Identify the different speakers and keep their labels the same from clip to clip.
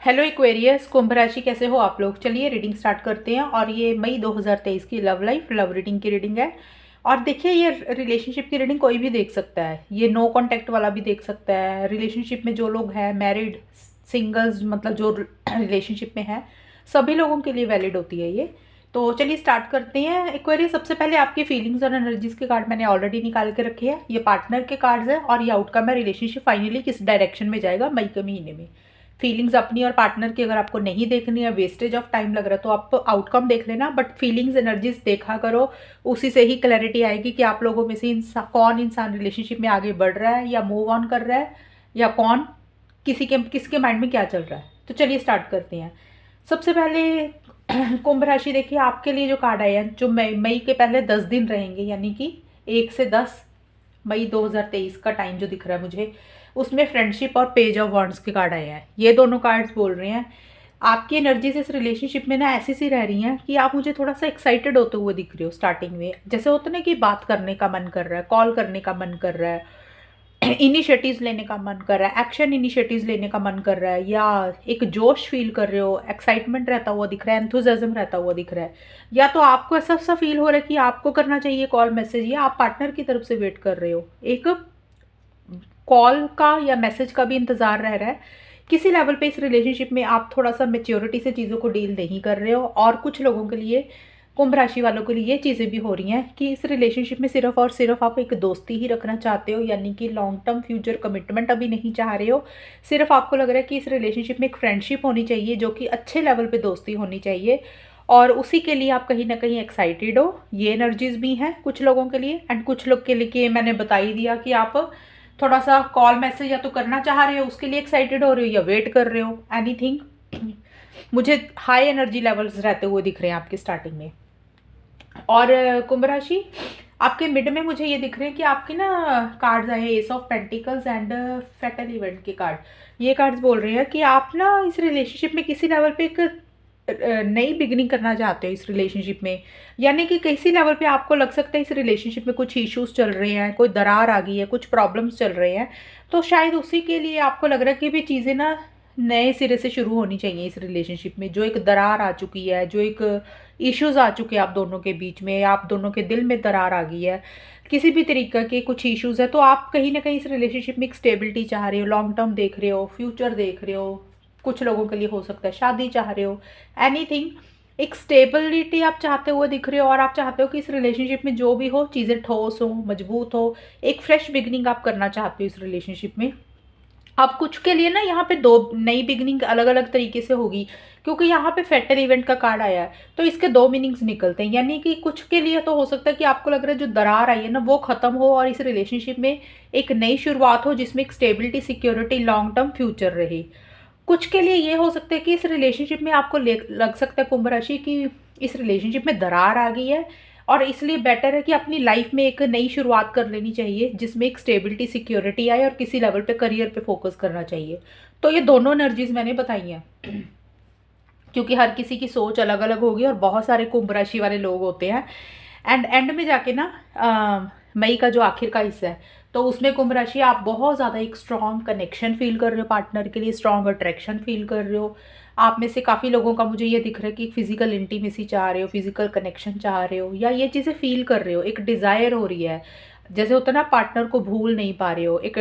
Speaker 1: Hello Aquarius, कुंभ राशि कैसे हो आप लोग। चलिए रीडिंग स्टार्ट करते हैं। और ये मई 2023 की लव लाइफ लव रीडिंग की रीडिंग है। और देखिए, ये रिलेशनशिप की रीडिंग कोई भी देख सकता है। ये नो कांटेक्ट वाला भी देख सकता है। रिलेशनशिप में जो लोग हैं, मैरिड, सिंगल्स, मतलब जो रिलेशनशिप में है, सभी लोगों के लिए वैलिड होती है ये। तो चलिए स्टार्ट करते हैं। एक्वेरियस, सबसे पहले आपकी फीलिंग्स और एनर्जीज के कार्ड मैंने ऑलरेडी निकाल के रखे हैं। ये पार्टनर के कार्ड्स हैं और ये आउटकम है, रिलेशनशिप फाइनली किस डायरेक्शन में जाएगा मई के महीने में। फीलिंग्स अपनी और पार्टनर की अगर आपको नहीं देखनी है, वेस्टेज ऑफ टाइम लग रहा है, तो आप आउटकम देख लेना, बट फीलिंग्स एनर्जीज देखा करो। उसी से ही क्लैरिटी आएगी कि आप लोगों में से कौन इंसान रिलेशनशिप में आगे बढ़ रहा है या मूव ऑन कर रहा है, या कौन किसके माइंड में क्या चल रहा है। तो चलिए स्टार्ट करते हैं। सबसे पहले कुंभ राशि, देखिए आपके लिए जो कार्ड आए हैं, जो मई के पहले 10 दिन रहेंगे, यानी कि 1 से 10 मई 2023 का टाइम जो दिख रहा है मुझे, उसमें फ्रेंडशिप और पेज ऑफ वॉन्ड्स के कार्ड आए हैं। ये दोनों कार्ड्स बोल रहे हैं आपकी एनर्जीज इस रिलेशनशिप में ना ऐसी सी रह रही हैं कि आप मुझे थोड़ा सा एक्साइटेड होते हुए दिख रहे हो। स्टार्टिंग में जैसे होता है ना कि बात करने का मन कर रहा है, कॉल करने का मन कर रहा है, इनिशिएटिव्स लेने का मन कर रहा है, एक्शन इनिशिएटिव्स लेने का मन कर रहा है, या एक जोश फील कर रहे हो, एक्साइटमेंट रहता हुआ दिख रहा है, एंथुजियाज्म रहता हुआ दिख रहा है। या तो आपको ऐसा सा फील हो रहा है कि आपको करना चाहिए कॉल मैसेज, या आप पार्टनर की तरफ से वेट कर रहे हो, एक कॉल का या मैसेज का भी इंतज़ार रह रहा है। किसी लेवल पे इस रिलेशनशिप में आप थोड़ा सा मेच्योरिटी से चीज़ों को डील नहीं कर रहे हो। और कुछ लोगों के लिए, कुंभ राशि वालों के लिए ये चीज़ें भी हो रही हैं कि इस रिलेशनशिप में सिर्फ और सिर्फ आप एक दोस्ती ही रखना चाहते हो, यानी कि लॉन्ग टर्म फ्यूचर कमिटमेंट अभी नहीं चाह रहे हो। सिर्फ आपको लग रहा है कि इस रिलेशनशिप में एक फ्रेंडशिप होनी चाहिए, जो कि अच्छे लेवल पे दोस्ती होनी चाहिए, और उसी के लिए आप कहीं ना कहीं एक्साइटेड हो। ये एनर्जीज भी हैं कुछ लोगों के लिए। एंड कुछ लोग के लिए मैंने बता ही दिया कि आप थोड़ा सा कॉल मैसेज या तो करना चाह रहे हो, उसके लिए एक्साइटेड हो रहे हो, या वेट कर रहे हो, एनीथिंग। मुझे हाई एनर्जी लेवल्स रहते हुए दिख रहे हैं आपके स्टार्टिंग में। और कुंभ राशि, आपके मिड में मुझे ये दिख रहे हैं कि आपके ना कार्ड्स आए हैं, S of pentacles and fatal event के कार्ड। ये कार्ड्स बोल रहे हैं कि आप ना इस रिलेशनशिप में किसी लेवल पे एक नई बिगनिंग करना चाहते हो इस रिलेशनशिप में। यानी कि किसी लेवल पे आपको लग सकता है इस रिलेशनशिप में कुछ इश्यूज चल रहे हैं, कोई दरार आ गई है, कुछ प्रॉब्लम्स चल रहे हैं। तो शायद उसी के लिए आपको लग रहा है कि भी चीज़ें ना नए सिरे से शुरू होनी चाहिए इस रिलेशनशिप में। जो एक दरार आ चुकी है, जो एक इश्यूज आ चुके हैं आप दोनों के बीच में, आप दोनों के दिल में दरार आ गई है, किसी भी तरीके के कुछ इश्यूज है, तो आप कहीं ना कहीं इस रिलेशनशिप में एक स्टेबिलिटी चाह रहे हो, लॉन्ग टर्म देख रहे हो, फ्यूचर देख रहे हो। कुछ लोगों के लिए हो सकता है शादी चाह रहे हो, एनीथिंग। एक स्टेबिलिटी आप चाहते हुए दिख रहे हो, और आप चाहते हो कि इस रिलेशनशिप में जो भी हो चीज़ें ठोस हो, मजबूत हो। एक फ्रेश बिगनिंग आप करना चाहते हो इस रिलेशनशिप में। अब कुछ के लिए ना यहाँ पे दो नई बिगनिंग अलग अलग तरीके से होगी, क्योंकि यहाँ पे फेटल इवेंट का कार्ड आया है, तो इसके दो मीनिंग्स निकलते हैं। यानी कि कुछ के लिए तो हो सकता है कि आपको लग रहा है जो दरार आई है ना वो खत्म हो, और इस रिलेशनशिप में एक नई शुरुआत हो, जिसमें एक stability, security, long term future रहे। कुछ के लिए ये हो सकता है कि इस रिलेशनशिप में आपको लग सकता है कुंभ राशि की इस रिलेशनशिप में दरार आ गई है, और इसलिए बेटर है कि अपनी लाइफ में एक नई शुरुआत कर लेनी चाहिए, जिसमें एक स्टेबिलिटी, सिक्योरिटी आए, और किसी लेवल पे करियर पे फोकस करना चाहिए। तो ये दोनों एनर्जीज मैंने बताई हैं, क्योंकि हर किसी की सोच अलग अलग होगी, और बहुत सारे कुंभ राशि वाले लोग होते हैं। एंड एंड में जाके ना मई का जो आखिर का हिस्सा है, तो उसमें कुंभ राशि आप बहुत ज़्यादा एक स्ट्रॉन्ग कनेक्शन फील कर रहे हो, पार्टनर के लिए स्ट्रॉन्ग अट्रैक्शन फील कर रहे हो। आप में से काफ़ी लोगों का मुझे ये दिख रहा है कि फिजिकल इंटीमेसी चाह रहे हो, फिजिकल कनेक्शन चाह रहे हो, या ये चीज़ें फील कर रहे हो, एक डिज़ायर हो रही है। जैसे होता है ना, पार्टनर को भूल नहीं पा रहे हो, एक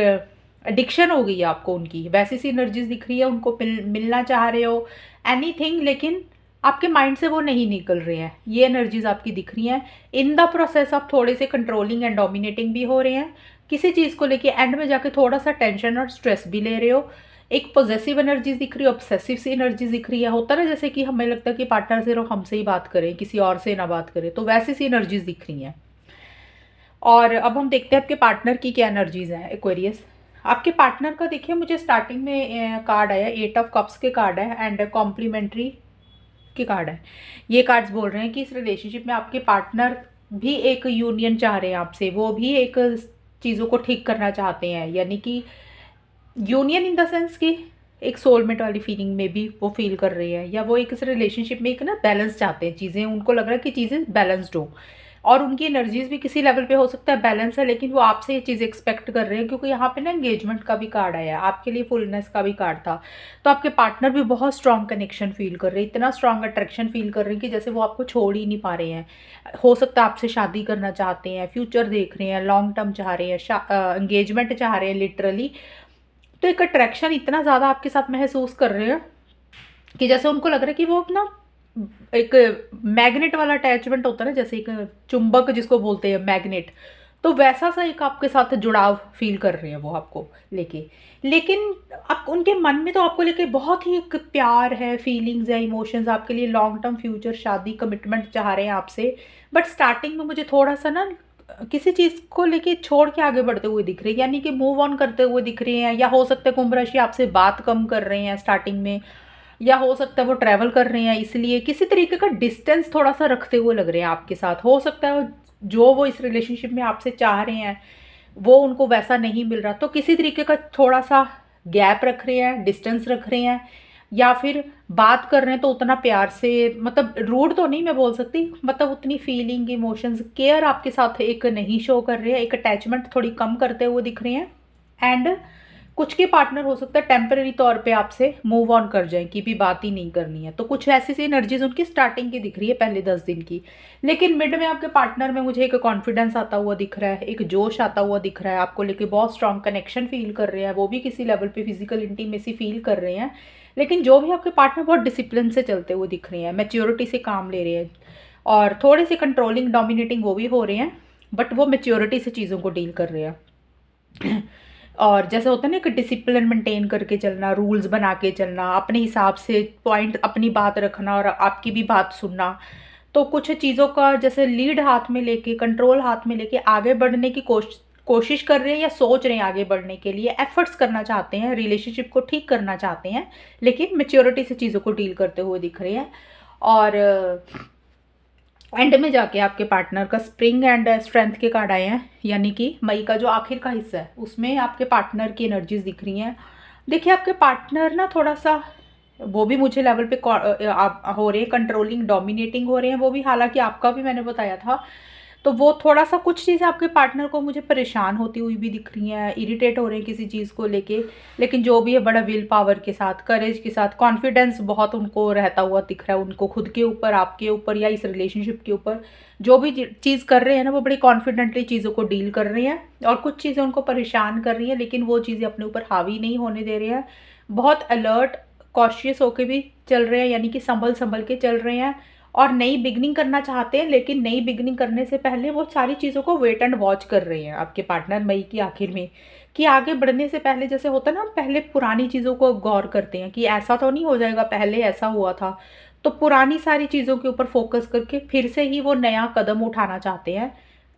Speaker 1: एडिक्शन हो गई है आपको उनकी, वैसी सी एनर्जीज दिख रही है। उनको मिलना चाह रहे हो, एनीथिंग, लेकिन आपके माइंड से वो नहीं निकल रहे हैं। ये एनर्जीज आपकी दिख रही हैं। इन द प्रोसेस आप थोड़े से कंट्रोलिंग एंड डोमिनेटिंग भी हो रहे हैं किसी चीज़ को लेके। एंड में जाके थोड़ा सा टेंशन और स्ट्रेस भी ले रहे हो। एक पॉजिटिव एनर्जीज दिख रही है, ऑब्सेसिव सी एनर्जीज दिख रही है। होता है ना, जैसे कि हमें लगता है कि पार्टनर सिर्फ हमसे ही बात करें, किसी और से ना बात करें, तो वैसी सी एनर्जीज दिख रही हैं। और अब हम देखते हैं आपके पार्टनर की क्या एनर्जीज हैं एक्वेरियस। आपके पार्टनर का देखिए, मुझे स्टार्टिंग में कार्ड आया, 8 ऑफ कप्स के कार्ड है, एंड कॉम्प्लीमेंट्री के कार्ड है। ये कार्ड्स बोल रहे हैं कि इस रिलेशनशिप में आपके पार्टनर भी एक यूनियन चाह रहे हैं आपसे, वो भी एक चीज़ों को ठीक करना चाहते हैं। यानी कि यूनियन इन द सेंस कि एक सोलमेट वाली फीलिंग में भी वो फील कर रहे हैं, या वो एक इस रिलेशनशिप में एक ना बैलेंस चाहते हैं, चीज़ें उनको लग रहा है कि चीज़ें बैलेंस्ड हो। और उनकी एनर्जीज भी किसी लेवल पे हो सकता है बैलेंस है, लेकिन वो आपसे ये चीज़ एक्सपेक्ट कर रहे हैं, क्योंकि यहाँ पे ना एंगेजमेंट का भी कार्ड आया है, आपके लिए फुलनेस का भी कार्ड था। तो आपके पार्टनर भी बहुत स्ट्रॉन्ग कनेक्शन फील कर रहे हैं, इतना स्ट्रॉन्ग अट्रैक्शन फील कर रहे हैं कि जैसे वो आपको छोड़ ही नहीं पा रहे हैं। हो सकता है आपसे शादी करना चाहते हैं, फ्यूचर देख रहे हैं, लॉन्ग टर्म चाह रहे हैं, एंगेजमेंट चाह रहे हैं लिटरली। तो एक अट्रैक्शन इतना ज़्यादा आपके साथ महसूस कर रहे हैं कि जैसे उनको लग रहा है कि वो अपना एक मैग्नेट वाला अटैचमेंट होता है ना, जैसे एक चुंबक जिसको बोलते हैं मैग्नेट, तो वैसा सा एक आपके साथ जुड़ाव फील कर रहे हैं वो आपको लेके। लेकिन आप उनके मन में तो आपको लेके बहुत ही एक प्यार है, फीलिंग्स है, इमोशंस आपके लिए, लॉन्ग टर्म फ्यूचर, शादी, कमिटमेंट चाह रहे हैं आपसे। बट स्टार्टिंग में मुझे थोड़ा सा ना किसी चीज़ को लेके छोड़ के आगे बढ़ते हुए दिख रहे हैं, यानी कि मूव ऑन करते हुए दिख रहे हैं। या हो सकता है कुंभ राशि आपसे बात कम कर रहे हैं स्टार्टिंग में, या हो सकता है वो ट्रैवल कर रहे हैं, इसलिए किसी तरीके का डिस्टेंस थोड़ा सा रखते हुए लग रहे हैं आपके साथ। हो सकता है जो वो इस रिलेशनशिप में आपसे चाह रहे हैं वो उनको वैसा नहीं मिल रहा, तो किसी तरीके का थोड़ा सा गैप रख रहे हैं, डिस्टेंस रख रहे हैं, या फिर बात कर रहे हैं तो उतना प्यार से, मतलब रूड तो नहीं मैं बोल सकती, मतलब उतनी फीलिंग, इमोशंस, केयर आपके साथ एक नहीं शो कर रहे हैं, एक अटैचमेंट थोड़ी कम करते हुए दिख रहे हैं। एंड कुछ के पार्टनर हो सकता है टेम्पररी तौर पे आपसे मूव ऑन कर जाएं कि भी बात ही नहीं करनी है, तो कुछ ऐसी सी एनर्जीज उनकी स्टार्टिंग की दिख रही है पहले 10 दिन की। लेकिन मिड में आपके पार्टनर में मुझे एक कॉन्फिडेंस आता हुआ दिख रहा है, एक जोश आता हुआ दिख रहा है, आपको लेके बहुत स्ट्रॉन्ग कनेक्शन फील कर रहे हैं, वो भी किसी लेवल पे फिजिकल इंटीमेसी फील कर रहे हैं। लेकिन जो भी आपके पार्टनर बहुत डिसिप्लिन से चलते हुए दिख रहे हैं, मैच्योरिटी से काम ले रहे हैं, और थोड़े से कंट्रोलिंग डोमिनेटिंग वो भी हो रहे हैं, बट वो मैच्योरिटी से चीज़ों को डील कर रहे हैं। और जैसे होता है ना, एक डिसिप्लिन मेंटेन करके चलना, रूल्स बना के चलना, अपने हिसाब से पॉइंट, अपनी बात रखना और आपकी भी बात सुनना। तो कुछ चीज़ों का जैसे लीड हाथ में लेके, कंट्रोल हाथ में लेके आगे बढ़ने की कोशिश कर रहे हैं, या सोच रहे हैं आगे बढ़ने के लिए, एफर्ट्स करना चाहते हैं, रिलेशनशिप को ठीक करना चाहते हैं, लेकिन मेच्योरिटी से चीज़ों को डील करते हुए दिख रहे हैं। और एंड में जाके आपके पार्टनर का स्प्रिंग एंड स्ट्रेंथ के कार्ड आए हैं, यानी कि मई का जो आखिर का हिस्सा है उसमें आपके पार्टनर की एनर्जीज दिख रही हैं। देखिए आपके पार्टनर ना थोड़ा सा, वो भी मुझे लेवल पे आप हो रहे हैं, कंट्रोलिंग डोमिनेटिंग हो रहे हैं वो भी, हालांकि आपका भी मैंने बताया था। तो वो थोड़ा सा, कुछ चीज़ें आपके पार्टनर को मुझे परेशान होती हुई भी दिख रही हैं, इरिटेट हो रहे हैं किसी चीज़ को लेके। लेकिन जो भी है बड़ा विल पावर के साथ, करेज के साथ, कॉन्फिडेंस बहुत उनको रहता हुआ दिख रहा है, उनको खुद के ऊपर, आपके ऊपर, या इस रिलेशनशिप के ऊपर। जो भी चीज़ कर रहे हैं ना वो बड़ी कॉन्फिडेंटली चीज़ों को डील कर रहे हैं, और कुछ चीज़ें उनको परेशान कर रही हैं, लेकिन वो चीज़ें अपने ऊपर हावी नहीं होने दे रहे हैं। बहुत अलर्ट, कॉशियस होके भी चल रहे हैं, यानी कि संभल संभल के चल रहे हैं। और नई बिगनिंग करना चाहते हैं, लेकिन नई बिगनिंग करने से पहले वो सारी चीज़ों को वेट एंड वॉच कर रहे हैं आपके पार्टनर मई की आखिर में, कि आगे बढ़ने से पहले, जैसे होता है ना, हम पहले पुरानी चीज़ों को गौर करते हैं कि ऐसा तो नहीं हो जाएगा, पहले ऐसा हुआ था, तो पुरानी सारी चीज़ों के ऊपर फोकस करके फिर से ही वो नया कदम उठाना चाहते हैं।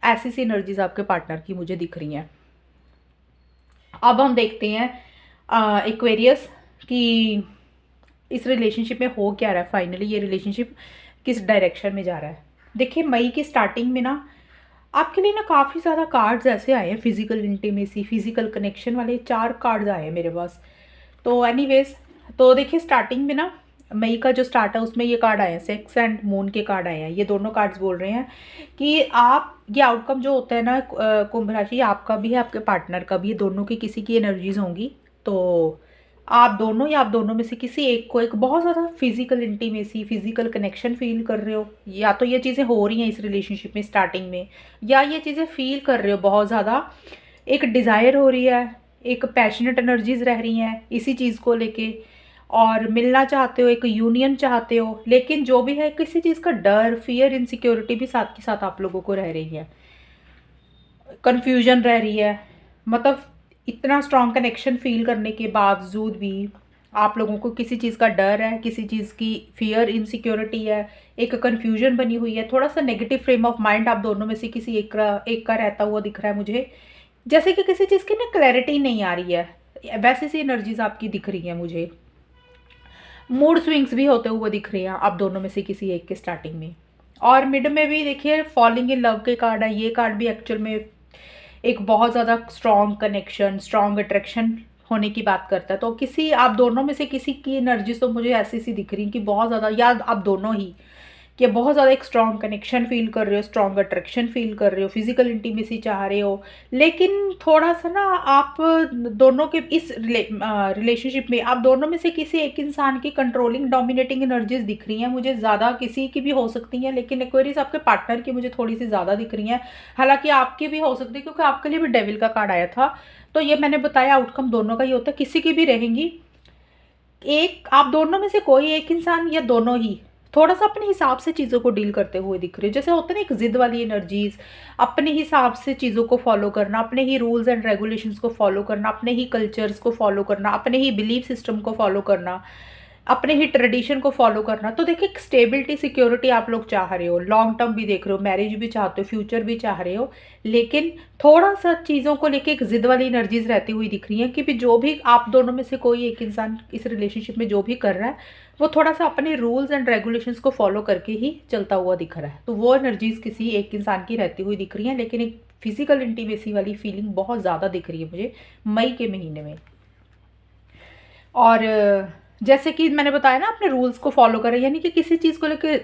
Speaker 1: ऐसी सी एनर्जीज आपके पार्टनर की मुझे दिख रही हैं। अब हम देखते हैं एक्वेरियस कि इस रिलेशनशिप में हो क्या रहा है, फाइनली ये रिलेशनशिप किस डायरेक्शन में जा रहा है। देखिए मई की स्टार्टिंग में ना आपके लिए ना काफ़ी ज़्यादा कार्ड्स ऐसे आए हैं, फिजिकल इंटीमेसी, फिजिकल कनेक्शन वाले 4 कार्ड्स आए हैं मेरे पास। तो एनीवेज, तो देखिए स्टार्टिंग में ना मई का जो स्टार्ट है उसमें ये कार्ड आए हैं, सेक्स एंड मून के कार्ड आए हैं। ये दोनों कार्ड्स बोल रहे हैं कि आप, ये आउटकम जो होता है ना कुंभ राशि, आपका भी है, आपके पार्टनर का भी है, दोनों की किसी की एनर्जीज होंगी। तो आप दोनों, या आप दोनों में से किसी एक को एक बहुत ज़्यादा physical intimacy, physical connection feel कर रहे हो, या तो ये चीज़ें हो रही हैं इस रिलेशनशिप में स्टार्टिंग में, या ये चीज़ें फील कर रहे हो बहुत ज़्यादा, एक डिज़ायर हो रही है, एक पैशनेट एनर्जीज रह रही हैं इसी चीज़ को लेके, और मिलना चाहते हो, एक यूनियन चाहते हो। लेकिन जो भी है, किसी चीज़ का डर, फियर, इनसिक्योरिटी भी साथ के साथ आप लोगों को रह रही है, कन्फ्यूजन रह रही है। मतलब इतना स्ट्रॉन्ग कनेक्शन फील करने के बावजूद भी आप लोगों को किसी चीज़ का डर है, किसी चीज़ की फियर, इनसिक्योरिटी है, एक कन्फ्यूजन बनी हुई है, थोड़ा सा नेगेटिव फ्रेम ऑफ माइंड आप दोनों में से किसी एक का रहता हुआ दिख रहा है मुझे। जैसे कि किसी चीज़ की ना क्लैरिटी नहीं आ रही है, वैसी सी एनर्जीज आपकी दिख रही हैं मुझे। मूड स्विंग्स भी होते हुए दिख रहे हैं आप दोनों में से किसी एक के स्टार्टिंग में। और मिड में भी देखिए फॉलिंग इन लव के कार्ड है, ये कार्ड भी एक्चुअल में एक बहुत ज़्यादा स्ट्रॉन्ग कनेक्शन, स्ट्रॉन्ग अट्रैक्शन होने की बात करता है। तो किसी, आप दोनों में से किसी की एनर्जी तो मुझे ऐसी सी दिख रही कि बहुत ज़्यादा, या आप दोनों ही कि बहुत ज़्यादा एक स्ट्रॉन्ग कनेक्शन फील कर रहे हो, स्ट्रॉन्ग अट्रैक्शन फील कर रहे हो, फिजिकल इंटीमेसी चाह रहे हो, लेकिन थोड़ा सा ना आप दोनों के इस रिलेशनशिप में आप दोनों में से किसी एक इंसान की कंट्रोलिंग डोमिनेटिंग एनर्जीज दिख रही हैं मुझे ज़्यादा। किसी की भी हो सकती हैं, लेकिन एक्वेरियस आपके पार्टनर की मुझे थोड़ी सी ज़्यादा दिख रही हैं। हालांकि आपकी भी हो सकती है, क्योंकि आपके लिए भी डेविल का कार्ड आया था। तो ये मैंने बताया आउटकम दोनों का ही होता है, किसी की भी रहेंगी। एक आप दोनों में से कोई एक इंसान या दोनों ही थोड़ा सा अपने हिसाब से चीज़ों को डील करते हुए दिख रहे हो। जैसे होता है ना एक जिद वाली एनर्जीज, अपने हिसाब से चीज़ों को फॉलो करना, अपने ही रूल्स एंड रेगुलेशंस को फॉलो करना, अपने ही कल्चर्स को फॉलो करना, अपने ही बिलीफ सिस्टम को फॉलो करना, अपने ही ट्रेडिशन को फॉलो करना। तो देखिए एक स्टेबिलिटी सिक्योरिटी आप लोग चाह रहे हो, लॉन्ग टर्म भी देख रहे हो, मैरिज भी चाहते हो, फ्यूचर भी चाह रहे हो, लेकिन थोड़ा सा चीज़ों को लेके एक जिद वाली एनर्जीज रहती हुई दिख रही हैं कि भी जो भी आप दोनों में से कोई एक इंसान इस रिलेशनशिप में जो भी कर रहा है वो थोड़ा सा अपने रूल्स एंड रेगुलेशंस को फॉलो करके ही चलता हुआ दिख रहा है। तो वो एनर्जीज किसी एक इंसान की रहती हुई दिख रही हैं, लेकिन एक फिजिकल इंटीमेसी वाली फीलिंग बहुत ज़्यादा दिख रही है मुझे मई के महीने में। और जैसे कि मैंने बताया ना अपने रूल्स को फॉलो करें, यानी कि किसी चीज़ को लेकर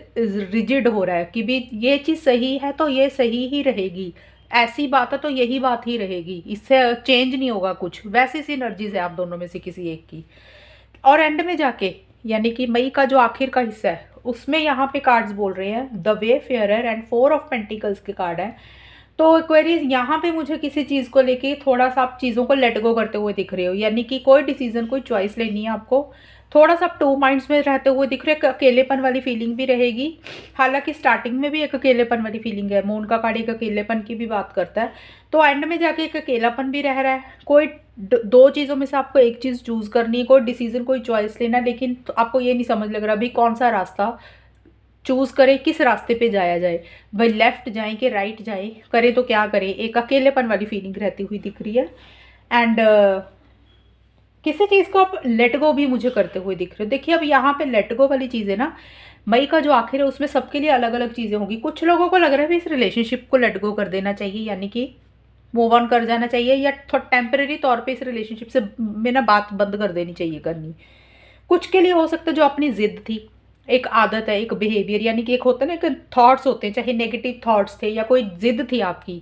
Speaker 1: रिजिड हो रहा है कि भी ये चीज़ सही है तो ये सही ही रहेगी, ऐसी बात है तो यही बात ही रहेगी, इससे चेंज नहीं होगा कुछ, वैसी सी एनर्जीज है आप दोनों में से किसी एक की। और एंड में जाके यानी कि मई का जो आखिर का हिस्सा है उसमें यहाँ पे कार्ड्स बोल रहे हैं the way fairer and 4 of pentacles के कार्ड हैं। तो एक्वेरियस यहाँ पे मुझे किसी चीज़ को लेके थोड़ा सा आप चीज़ों को लेट गो करते हुए दिख रहे हो, यानी कि कोई डिसीजन कोई चॉइस लेनी है आपको। थोड़ा सा आप टू माइंड्स में रहते हुए दिख रहे हो, अकेलेपन वाली फीलिंग भी रहेगी। हालांकि स्टार्टिंग में भी एक अकेलेपन वाली फीलिंग है, मून का कार्ड एक अकेलेपन की भी बात करता है। तो एंड में जाके एक अकेलापन भी रह रहा है। कोई दो चीज़ों में से आपको एक चीज़ चूज़ करनी है, कोई डिसीजन कोई चॉइस लेना है, लेकिन तो आपको ये नहीं समझ लग रहा अभी कौन सा रास्ता चूज़ करें, किस रास्ते पे जाया जाए, भाई लेफ्ट जाएं कि राइट जाएं, करें तो क्या करें। एक अकेलेपन वाली फीलिंग रहती हुई दिख रही है। एंड किसी चीज़ को आप लेट गो भी मुझे करते हुए दिख रहे हो। देखिए अब यहाँ पे लेट गो वाली चीज़ है ना, मई का जो आखिर है उसमें सबके लिए अलग अलग चीज़ें होंगी। कुछ लोगों को लग रहा है भी इस रिलेशनशिप को लेट गो कर देना चाहिए, यानी कि मूव ऑन कर जाना चाहिए, या थोड़ा टेम्परेरी तौर पे इस रिलेशनशिप से में ना बात बंद कर देनी चाहिए करनी। कुछ के लिए हो सकता है जो अपनी जिद थी, एक आदत है, एक बिहेवियर, यानी कि एक होता है ना एक थॉट्स होते हैं, चाहे नेगेटिव थॉट्स थे या कोई जिद थी आपकी,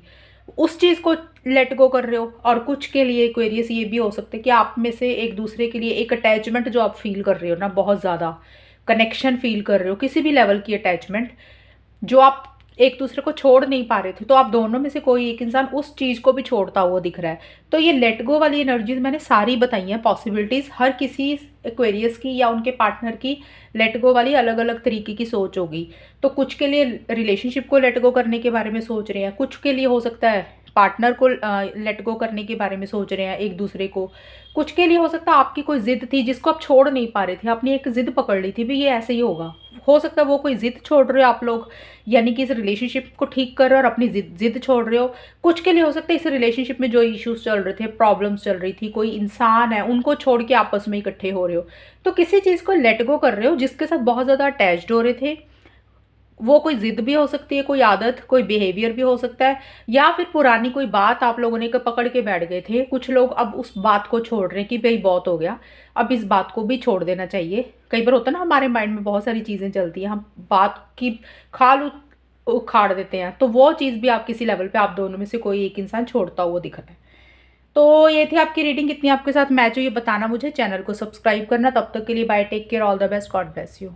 Speaker 1: उस चीज़ को लेट गो कर रहे हो। और कुछ के लिए एक्वेरियस ये भी हो सकता है कि आप में से एक दूसरे के लिए एक अटैचमेंट जो आप फील कर रहे हो ना, बहुत ज़्यादा कनेक्शन फील कर रहे हो, किसी भी लेवल की अटैचमेंट जो आप एक दूसरे को छोड़ नहीं पा रहे थे, तो आप दोनों में से कोई एक इंसान उस चीज़ को भी छोड़ता हुआ दिख रहा है। तो ये लेट गो वाली एनर्जीज मैंने सारी बताई हैं, पॉसिबिलिटीज़ हर किसी एक्वेरियस की या उनके पार्टनर की लेट गो वाली अलग अलग तरीके की सोच होगी। तो कुछ के लिए रिलेशनशिप को लेट गो करने के बारे में सोच रहे हैं, कुछ के लिए हो सकता है पार्टनर को लेट गो करने के बारे में सोच रहे हैं एक दूसरे को, कुछ के लिए हो सकता है आपकी कोई जिद थी जिसको आप छोड़ नहीं पा रहे थे, आपने एक जिद पकड़ ली थी भी ये ऐसे ही होगा। हो सकता है वो कोई जिद छोड़ रहे हो आप लोग, यानी कि इस रिलेशनशिप को ठीक कर रहे हो और अपनी जिद छोड़ रहे हो। कुछ के लिए हो सकता है इस रिलेशनशिप में जो इश्यूज चल रहे थे, प्रॉब्लम्स चल रही थी, कोई इंसान है उनको छोड़ के आपस में इकट्ठे हो रहे हो। तो किसी चीज़ को लेट गो कर रहे हो जिसके साथ बहुत ज़्यादा अटैच्ड हो रहे थे। वो कोई जिद भी हो सकती है, कोई आदत, कोई बिहेवियर भी हो सकता है, या फिर पुरानी कोई बात आप लोगों ने पकड़ के बैठ गए थे। कुछ लोग अब उस बात को छोड़ रहे हैं कि भाई बहुत हो गया, अब इस बात को भी छोड़ देना चाहिए। कई बार होता है ना हमारे माइंड में बहुत सारी चीज़ें चलती हैं, हम बात की खाल उखाड़ देते हैं, तो वो चीज़ भी आप किसी लेवल पे आप दोनों में से कोई एक इंसान छोड़ता हुआ दिख रहा है। तो ये थी आपकी रीडिंग, कितनी आपके साथ मैच हुई ये बताना मुझे, चैनल को सब्सक्राइब करना। तब तक के लिए bye, take care, all the best, God bless you.